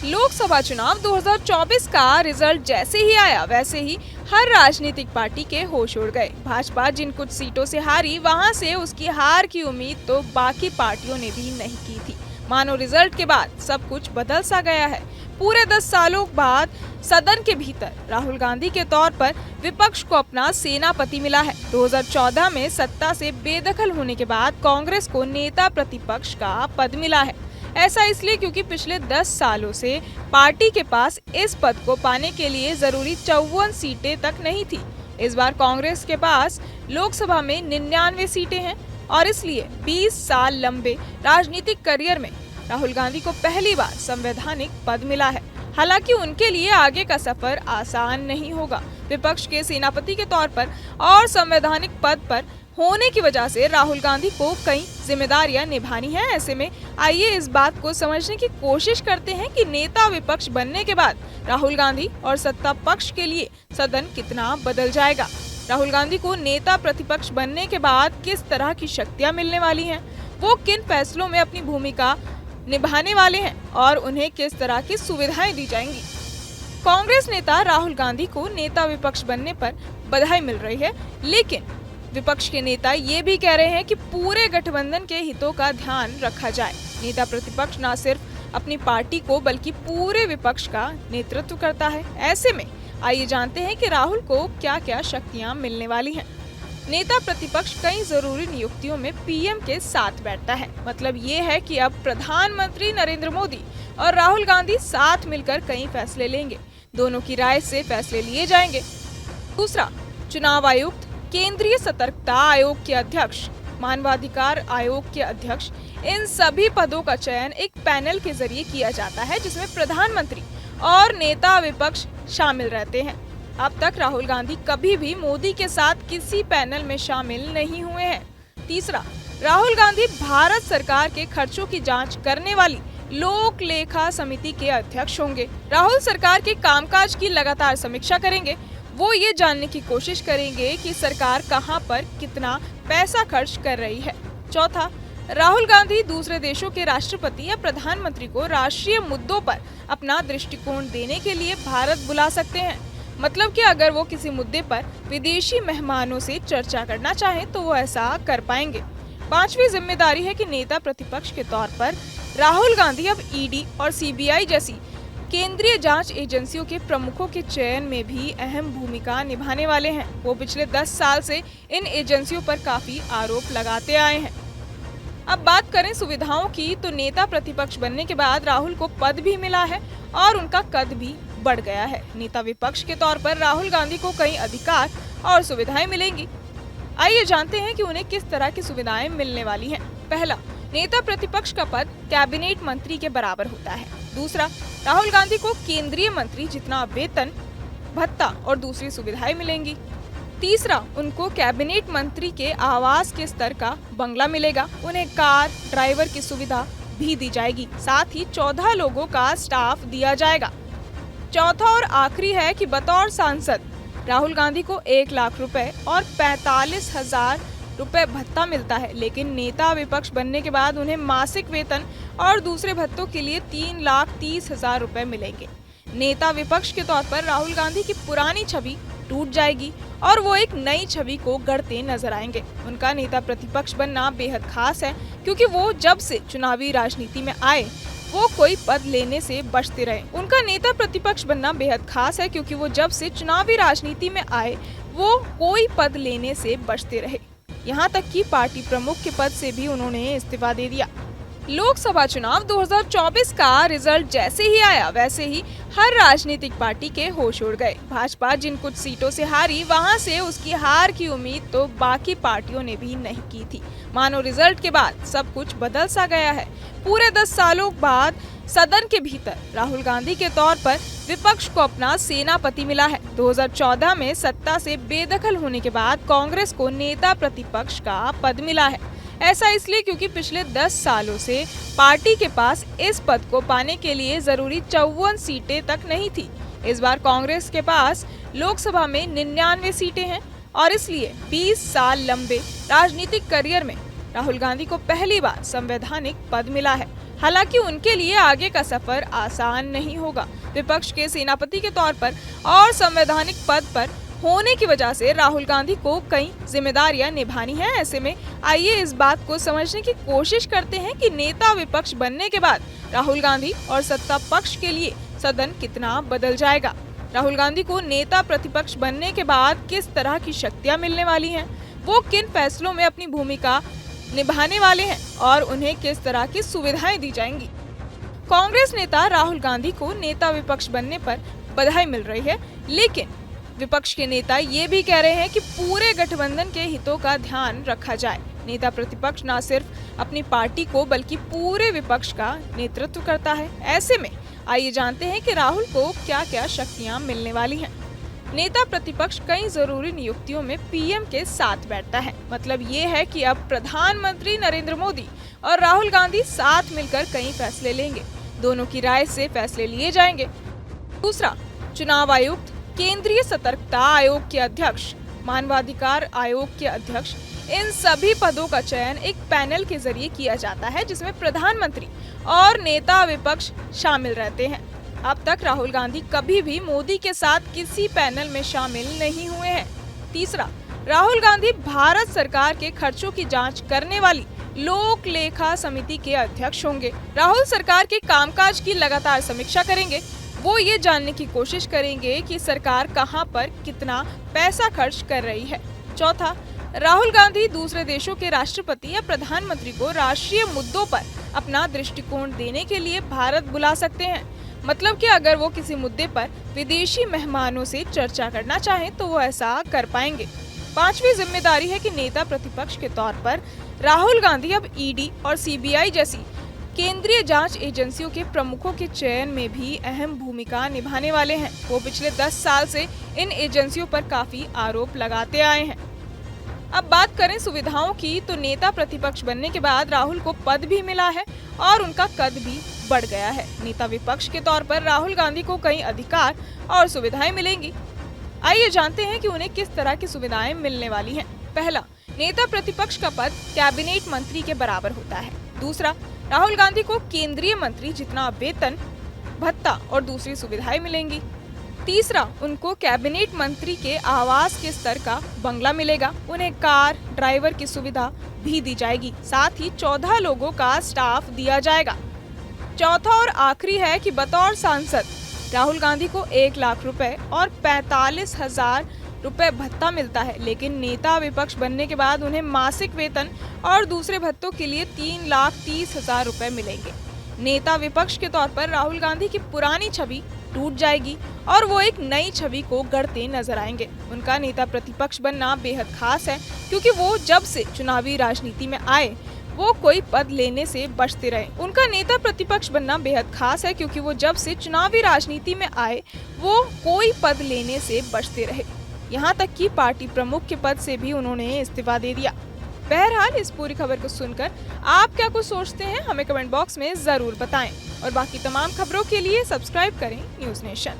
लोकसभा चुनाव 2024 का रिजल्ट जैसे ही आया वैसे ही हर राजनीतिक पार्टी के होश उड़ गए। भाजपा जिन कुछ सीटों से हारी, वहां से उसकी हार की उम्मीद तो बाकी पार्टियों ने भी नहीं की थी। मानो रिजल्ट के बाद सब कुछ बदल सा गया है। पूरे 10 सालों बाद सदन के भीतर राहुल गांधी के तौर पर विपक्ष को अपना सेनापति मिला है। 2014 में सत्ता से बेदखल होने के बाद कांग्रेस को नेता प्रतिपक्ष का पद मिला है। ऐसा इसलिए क्योंकि पिछले 10 सालों से पार्टी के पास इस पद को पाने के लिए जरूरी 54 सीटें तक नहीं थी। इस बार कांग्रेस के पास लोकसभा में 99 सीटें हैं और इसलिए 20 साल लंबे राजनीतिक करियर में राहुल गांधी को पहली बार संवैधानिक पद मिला है। हालांकि उनके लिए आगे का सफर आसान नहीं होगा। विपक्ष के सेनापति के तौर पर और संवैधानिक पद पर होने की वजह से राहुल गांधी को कई जिम्मेदारियां निभानी है। ऐसे में आइए इस बात को समझने की कोशिश करते हैं कि नेता विपक्ष बनने के बाद राहुल गांधी और सत्ता पक्ष के लिए सदन कितना बदल जाएगा। राहुल गांधी को नेता प्रतिपक्ष बनने के बाद किस तरह की शक्तियां मिलने वाली हैं, वो किन फैसलों में अपनी भूमिका निभाने वाले हैं और उन्हें किस तरह की सुविधाएं दी जाएंगी। कांग्रेस नेता राहुल गांधी को नेता विपक्ष बनने पर बधाई मिल रही है, लेकिन विपक्ष के नेता ये भी कह रहे हैं कि पूरे गठबंधन के हितों का ध्यान रखा जाए। नेता प्रतिपक्ष न सिर्फ अपनी पार्टी को बल्कि पूरे विपक्ष का नेतृत्व करता है। ऐसे में आइए जानते हैं कि राहुल को क्या क्या शक्तियां मिलने वाली हैं। नेता प्रतिपक्ष कई जरूरी नियुक्तियों में पीएम के साथ बैठता है। मतलब ये है कि अब प्रधानमंत्री नरेंद्र मोदी और राहुल गांधी साथ मिलकर कई फैसले लेंगे। दोनों की राय से फैसले लिए जाएंगे। दूसरा, चुनाव आयुक्त, केंद्रीय सतर्कता आयोग के अध्यक्ष, मानवाधिकार आयोग के अध्यक्ष, इन सभी पदों का चयन एक पैनल के जरिए किया जाता है जिसमें प्रधानमंत्री और नेता विपक्ष शामिल रहते हैं। अब तक राहुल गांधी कभी भी मोदी के साथ किसी पैनल में शामिल नहीं हुए हैं। तीसरा, राहुल गांधी भारत सरकार के खर्चों की जांच करने वाली लोक लेखा समिति के अध्यक्ष होंगे। राहुल सरकार के कामकाज की लगातार समीक्षा करेंगे। वो ये जानने की कोशिश करेंगे कि सरकार कहां पर कितना पैसा खर्च कर रही है। चौथा, राहुल गांधी दूसरे देशों के राष्ट्रपति या प्रधानमंत्री को राष्ट्रीय मुद्दों पर अपना दृष्टिकोण देने के लिए भारत बुला सकते हैं। मतलब कि अगर वो किसी मुद्दे पर विदेशी मेहमानों से चर्चा करना चाहें तो वो ऐसा कर पाएंगे। पांचवी जिम्मेदारी है कि नेता प्रतिपक्ष के तौर पर राहुल गांधी अब ईडी और सीबीआई जैसी केंद्रीय जांच एजेंसियों के प्रमुखों के चयन में भी अहम भूमिका निभाने वाले हैं। वो पिछले 10 साल से इन एजेंसियों पर काफी आरोप लगाते आए हैं। अब बात करें सुविधाओं की, तो नेता प्रतिपक्ष बनने के बाद राहुल को पद भी मिला है और उनका कद भी बढ़ गया है। नेता विपक्ष के तौर पर राहुल गांधी को कई अधिकार और सुविधाएं मिलेंगी। आइए जानते हैं कि उन्हें किस तरह की सुविधाएं मिलने वाली हैं। पहला, नेता प्रतिपक्ष का पद कैबिनेट मंत्री के बराबर होता है। दूसरा, राहुल गांधी को केंद्रीय मंत्री जितना वेतन, भत्ता और दूसरी सुविधाएं मिलेंगी। तीसरा, उनको कैबिनेट मंत्री के आवास के स्तर का बंगला मिलेगा। उन्हें कार, ड्राइवर की सुविधा भी दी जाएगी। साथ ही 14 लोगों का स्टाफ दिया जाएगा। चौथा और आखिरी है कि बतौर सांसद राहुल गांधी को 1 लाख रुपए और 45,000 रुपए भत्ता मिलता है, लेकिन नेता विपक्ष बनने के बाद उन्हें मासिक वेतन और दूसरे भत्तों के लिए 3,30,000 रुपए मिलेंगे। नेता विपक्ष के तौर पर राहुल गांधी की पुरानी छवि टूट जाएगी और वो एक नई छवि को गढ़ते नजर आएंगे। उनका नेता प्रतिपक्ष बनना बेहद खास है क्योंकि वो जब से चुनावी राजनीति में आए वो कोई पद लेने से बचते रहे। उनका नेता प्रतिपक्ष बनना बेहद खास है क्योंकि वो जब से चुनावी राजनीति में आए वो कोई पद लेने से बचते रहे। यहाँ तक कि पार्टी प्रमुख के पद से भी उन्होंने इस्तीफा दे दिया। लोकसभा चुनाव 2024 का रिजल्ट जैसे ही आया वैसे ही हर राजनीतिक पार्टी के होश उड़ गए। भाजपा जिन कुछ सीटों से हारी, वहां से उसकी हार की उम्मीद तो बाकी पार्टियों ने भी नहीं की थी। मानो रिजल्ट के बाद सब कुछ बदल सा गया है। पूरे 10 सालों बाद सदन के भीतर राहुल गांधी के तौर पर विपक्ष को अपना सेनापति मिला है। 2014 में सत्ता से बेदखल होने के बाद कांग्रेस को नेता प्रतिपक्ष का पद मिला है। ऐसा इसलिए क्योंकि पिछले 10 सालों से पार्टी के पास इस पद को पाने के लिए जरूरी 54 सीटें तक नहीं थी। इस बार कांग्रेस के पास लोकसभा में 99 सीटें हैं और इसलिए 20 साल लंबे राजनीतिक करियर में राहुल गांधी को पहली बार संवैधानिक पद मिला है। हालांकि उनके लिए आगे का सफर आसान नहीं होगा। विपक्ष के सेनापति के तौर पर और संवैधानिक पद पर होने की वजह से राहुल गांधी को कई जिम्मेदारियां निभानी है। ऐसे में आइए इस बात को समझने की कोशिश करते हैं कि नेता विपक्ष बनने के बाद राहुल गांधी और सत्ता पक्ष के लिए सदन कितना बदल जाएगा। राहुल गांधी को नेता प्रतिपक्ष बनने के बाद किस तरह की शक्तियां मिलने वाली हैं, वो किन फैसलों में अपनी भूमिका निभाने वाले हैं और उन्हें किस तरह की सुविधाएं दी जाएंगी। कांग्रेस नेता राहुल गांधी को नेता विपक्ष बनने पर बधाई मिल रही है, लेकिन विपक्ष के नेता ये भी कह रहे हैं कि पूरे गठबंधन के हितों का ध्यान रखा जाए। नेता प्रतिपक्ष न सिर्फ अपनी पार्टी को बल्कि पूरे विपक्ष का नेतृत्व करता है। ऐसे में आइए जानते हैं कि राहुल को क्या क्या शक्तियां मिलने वाली हैं। नेता प्रतिपक्ष कई जरूरी नियुक्तियों में पीएम के साथ बैठता है। मतलब ये है कि अब प्रधानमंत्री नरेंद्र मोदी और राहुल गांधी साथ मिलकर कई फैसले लेंगे। दोनों की राय से फैसले लिए जाएंगे। दूसरा, चुनाव आयुक्त, केंद्रीय सतर्कता आयोग के अध्यक्ष, मानवाधिकार आयोग के अध्यक्ष, इन सभी पदों का चयन एक पैनल के जरिए किया जाता है जिसमें प्रधानमंत्री और नेता विपक्ष शामिल रहते हैं। अब तक राहुल गांधी कभी भी मोदी के साथ किसी पैनल में शामिल नहीं हुए हैं। तीसरा, राहुल गांधी भारत सरकार के खर्चों की जांच करने वाली लोक लेखा समिति के अध्यक्ष होंगे। राहुल सरकार के कामकाज की लगातार समीक्षा करेंगे। वो ये जानने की कोशिश करेंगे कि सरकार कहां पर कितना पैसा खर्च कर रही है। चौथा, राहुल गांधी दूसरे देशों के राष्ट्रपति या प्रधानमंत्री को राष्ट्रीय मुद्दों पर अपना दृष्टिकोण देने के लिए भारत बुला सकते हैं। मतलब कि अगर वो किसी मुद्दे पर विदेशी मेहमानों से चर्चा करना चाहें तो वो ऐसा कर पाएंगे। पांचवी जिम्मेदारी है कि नेता प्रतिपक्ष के तौर पर राहुल गांधी अब ईडी और सीबीआई जैसी केंद्रीय जांच एजेंसियों के प्रमुखों के चयन में भी अहम भूमिका निभाने वाले हैं। वो पिछले 10 साल से इन एजेंसियों पर काफी आरोप लगाते आए हैं। अब बात करें सुविधाओं की, तो नेता प्रतिपक्ष बनने के बाद राहुल को पद भी मिला है और उनका कद भी बढ़ गया है। नेता विपक्ष के तौर पर राहुल गांधी को कई अधिकार और सुविधाएं मिलेंगी। आइए जानते हैं कि उन्हें किस तरह की सुविधाएं मिलने वाली हैं। पहला, नेता प्रतिपक्ष का पद कैबिनेट मंत्री के बराबर होता है। दूसरा, राहुल गांधी को केंद्रीय मंत्री जितना वेतन, भत्ता और दूसरी सुविधाएं मिलेंगी। तीसरा, उनको कैबिनेट मंत्री के आवास के स्तर का बंगला मिलेगा। उन्हें कार, ड्राइवर की सुविधा भी दी जाएगी। साथ ही 14 लोगों का स्टाफ दिया जाएगा। चौथा और आखिरी है कि बतौर सांसद राहुल गांधी को 1 लाख रुपए और 45,000 रुपए भत्ता मिलता है, लेकिन नेता विपक्ष बनने के बाद उन्हें मासिक वेतन और दूसरे भत्तों के लिए 3,30,000 रुपए मिलेंगे। नेता विपक्ष के तौर पर राहुल गांधी की पुरानी छवि टूट जाएगी और वो एक नई छवि को गढ़ते नजर आएंगे। उनका नेता प्रतिपक्ष बनना बेहद खास है क्योंकि वो जब से चुनावी राजनीति में आए वो कोई पद लेने से बचते रहे। उनका नेता प्रतिपक्ष बनना बेहद खास है क्योंकि वो जब से चुनावी राजनीति में आए वो कोई पद लेने से बचते रहे। यहाँ तक कि पार्टी प्रमुख के पद से भी उन्होंने इस्तीफा दे दिया। बहरहाल इस पूरी खबर को सुनकर आप क्या कुछ सोचते हैं हमें कमेंट बॉक्स में जरूर बताएं और बाकी तमाम खबरों के लिए सब्सक्राइब करें न्यूज़ नेशन।